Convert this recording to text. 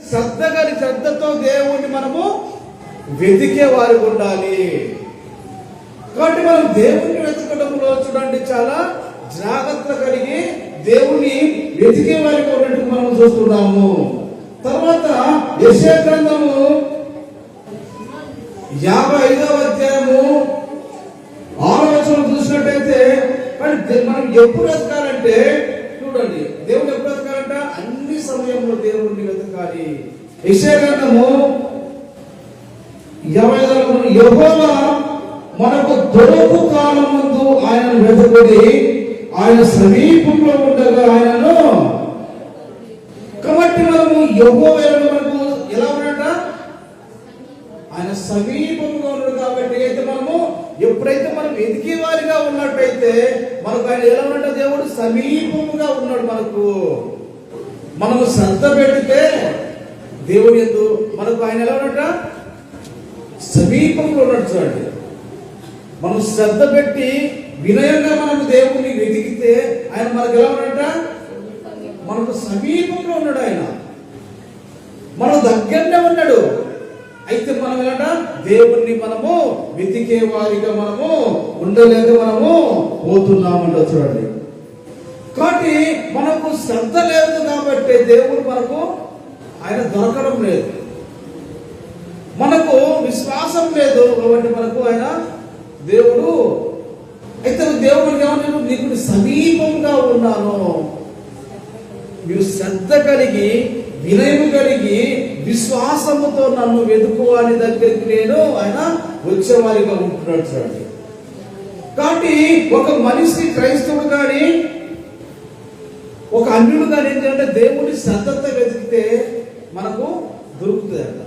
శ్రద్ధతో దేవుణ్ణి మనము వెతికే వారికి ఉండాలి. కాబట్టి మనం దేవుణ్ణి వెతకడంలో చూడండి చాలా జాగ్రత్త కలిగి దేవుణ్ణి వెతికే వారికి ఉన్నట్టు మనం చూస్తున్నాము. తర్వాత యెషయా గ్రంథము 55వ అధ్యాయము 6వ వచనం చూసినట్టయితే మనం ఎప్పుడు వెతకాలంటే చూడండి, దేవుడు ఎప్పుడు వెతకాలంట? అన్ని సమయంలో దేవుణ్ణి వెతకాలి. యెషయా గ్రంథము 55వ యెహోవా మనకు దొరకు కాలం ముందు ఆయనను వెతకుడి, ఆయన సమీపంలో ఉండగా ఆయనను. కాబట్టి మనము యెహోవాను మనకు ఎలా ఉన్నట? ఆయన సమీపంగా ఉన్నాడు. కాబట్టి అయితే మనము ఎప్పుడైతే మనం ఎదిగే వారిగా ఉన్నట్టయితే మనకు ఆయన ఎలా ఉన్నట్టు? దేవుడు సమీపంగా ఉన్నాడు. మనము శ్రద్ధ పెడితే దేవుడు ఎందు మనకు ఆయన ఎలా ఉన్నట్ట? సమీపంలో ఉన్నట్టు. చూడండి, మనం శ్రద్ధ పెట్టి వినయంగా మనము దేవుడిని వెతికితే ఆయన మనకు ఎలా ఉన్నట్ట? మనకు సమీపంలో ఉన్నాడు. ఆయన మన దగ్గరనే ఉన్నాడు. అయితే మనం ఎలాంట? దేవుణ్ణి మనము వెతికే వారిగా మనము ఉండలేదు, మనము పోతున్నామంట. చూడండి, కాబట్టి మనకు శ్రద్ధ లేదు కాబట్టి దేవుడు మనకు ఆయన దొరకడం లేదు. మనకు విశ్వాసం లేదు కాబట్టి మనకు ఆయన దేవుడు. అయితే దేవుడు ఏమన్నాడు? నీకు సమీపంగా ఉన్నాను, మీరు శ్రద్ధ కలిగి వినయము కలిగి విశ్వాసముతో నన్ను వెతుకువాని దగ్గరికి నేను ఆయన వచ్చేవారిగా ఉంటున్నాడు. చూడండి, కాబట్టి ఒక మనిషి క్రైస్తవుడు కానీ ఒక అన్యుడు కానీ ఏంటంటే దేవుడి శ్రద్ధతో వెతికితే మనకు దొరుకుతుంది అంట.